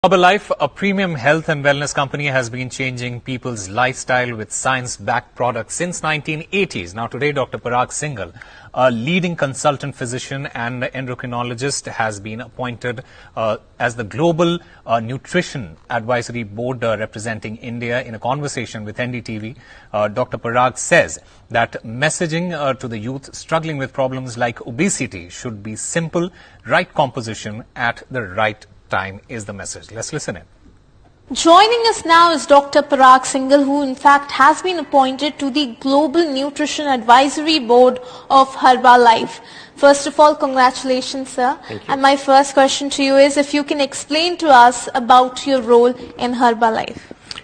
Herbalife, a premium health and wellness company, has been changing people's lifestyle with science-backed products since 1980s. Now today, Dr. Parag Singhal, a leading consultant physician and endocrinologist, has been appointed as the Global Nutrition Advisory Board representing India. In a conversation with NDTV, Dr. Parag says that messaging to the youth struggling with problems like obesity should be simple, right composition at the right time is the message. Let's listen in. Joining us now is Dr. Parag Singhal, who in fact has been appointed to the Global Nutrition Advisory Board of Herbalife. First of all, congratulations, sir. Thank you. And my first question to you is if you can explain to us about your role in Herbalife.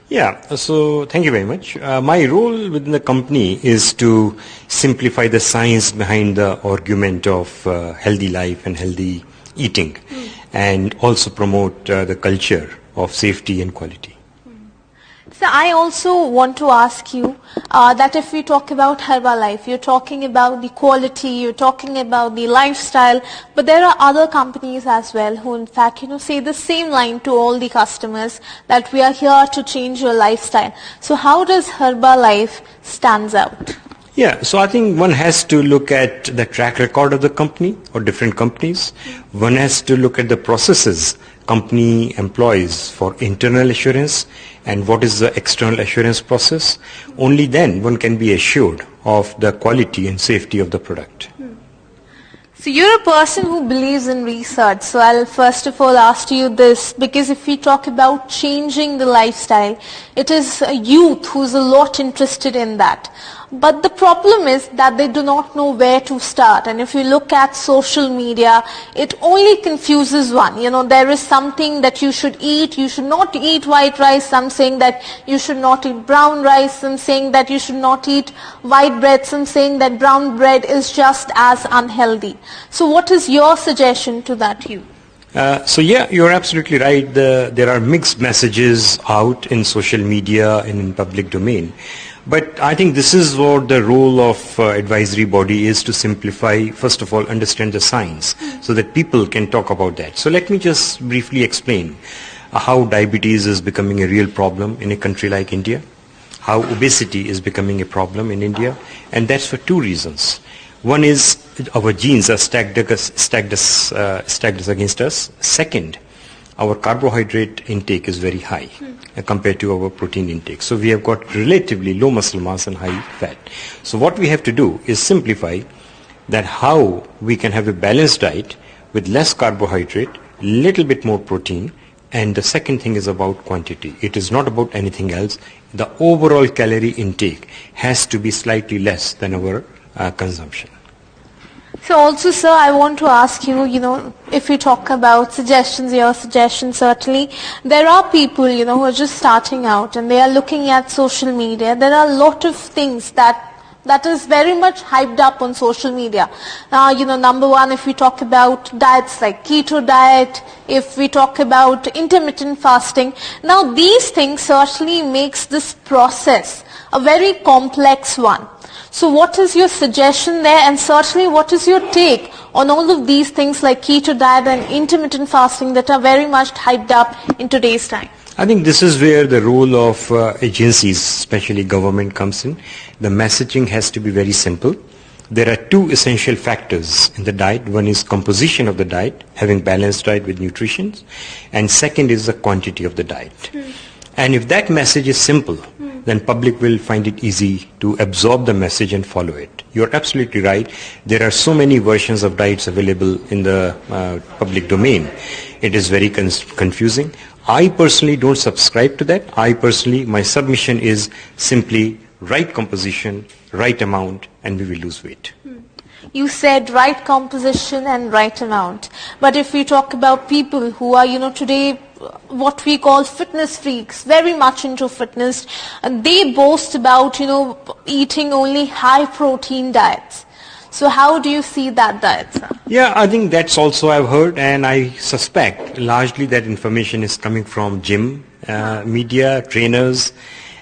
Yeah, so thank you very much. My role within the company is to simplify the science behind the argument of healthy life and healthy eating, and also promote the culture of safety and quality. So I also want to ask you that if we talk about Herbalife, you're talking about the quality, you're talking about the lifestyle, but there are other companies as well who in fact, say the same line to all the customers that we are here to change your lifestyle. So how does Herbalife stands out? Yeah, so I think one has to look at the track record of the company or different companies. One has to look at the processes company employs for internal assurance and what is the external assurance process. Only then one can be assured of the quality and safety of the product. So you're a person who believes in research. So I'll first of all ask you this, because if we talk about changing the lifestyle, it is a youth who's a lot interested in that. But the problem is that they do not know where to start. And if you look at social media, it only confuses one. There is something that you should eat. You should not eat white rice. Some saying that you should not eat brown rice. Some saying that you should not eat white bread. Some saying that brown bread is just as unhealthy. So what is your suggestion to that youth? So yeah, you're absolutely right. There are mixed messages out in social media and in public domain. But I think this is what the role of advisory body is, to simplify, first of all, understand the science so that people can talk about that. So let me just briefly explain how diabetes is becoming a real problem in a country like India, how obesity is becoming a problem in India, and that's for two reasons. One is our genes are stacked against us. Second, our carbohydrate intake is very high compared to our protein intake. So we have got relatively low muscle mass and high fat. So what we have to do is simplify that how we can have a balanced diet with less carbohydrate, little bit more protein, and the second thing is about quantity. It is not about anything else. The overall calorie intake has to be slightly less than our consumption. So also, sir, I want to ask you, if we talk about suggestions, your suggestions certainly, there are people, who are just starting out and they are looking at social media. There are a lot of things that is very much hyped up on social media. Number one, if we talk about diets like keto diet, if we talk about intermittent fasting, now these things certainly makes this process a very complex one. So what is your suggestion there, and certainly what is your take on all of these things like keto diet and intermittent fasting that are very much hyped up in today's time? I think this is where the role of agencies, especially government, comes in. The messaging has to be very simple. There are two essential factors in the diet. One is composition of the diet, having balanced diet with nutrition, and second is the quantity of the diet. And if that message is simple, then public will find it easy to absorb the message and follow it. You're absolutely right. There are so many versions of diets available in the public domain. It is very confusing. I personally don't subscribe to that. My submission is simply right composition, right amount, and we will lose weight. You said right composition and right amount. But if we talk about people who are, today what we call fitness freaks, very much into fitness, and they boast about, eating only high protein diets. So how do you see that diet, sir? Yeah, I think that's also I've heard, and I suspect largely that information is coming from gym, media, trainers,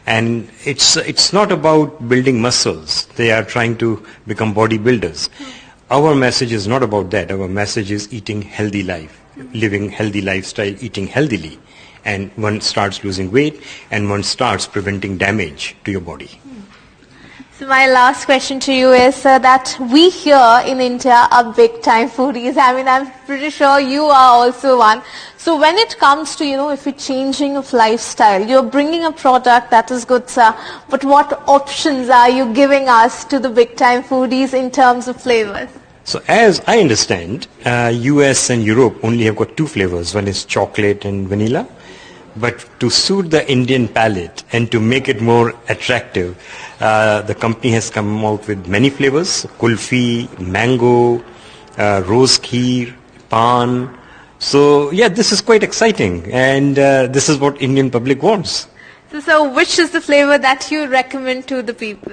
and it's not about building muscles. They are trying to become bodybuilders. Our message is not about that. Our message is eating healthy life. living healthy lifestyle, eating healthily, and one starts losing weight and one starts preventing damage to your body. So my last question to you is that we here in India are big time foodies. I mean, I'm pretty sure you are also one. So when it comes to, if you're changing of lifestyle, you're bringing a product that is good, sir, but what options are you giving us to the big time foodies in terms of flavors? So as I understand, US and Europe only have got two flavors. One is chocolate and vanilla. But to suit the Indian palate and to make it more attractive, the company has come out with many flavors: kulfi, mango, rose kheer, pan. So yeah, this is quite exciting, and this is what Indian public wants. So which is the flavor that you recommend to the people?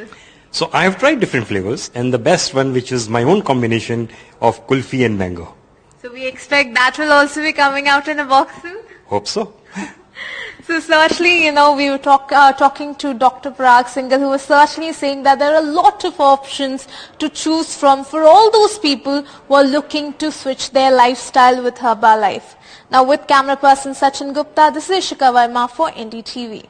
So I have tried different flavors, and the best one, which is my own combination of kulfi and mango. So we expect that will also be coming out in a box soon? Hope so. So certainly, we were talking to Dr. Parag Singhal, who was certainly saying that there are a lot of options to choose from for all those people who are looking to switch their lifestyle with Herbalife. Now with camera person Sachin Gupta, this is Ishika Verma for NDTV.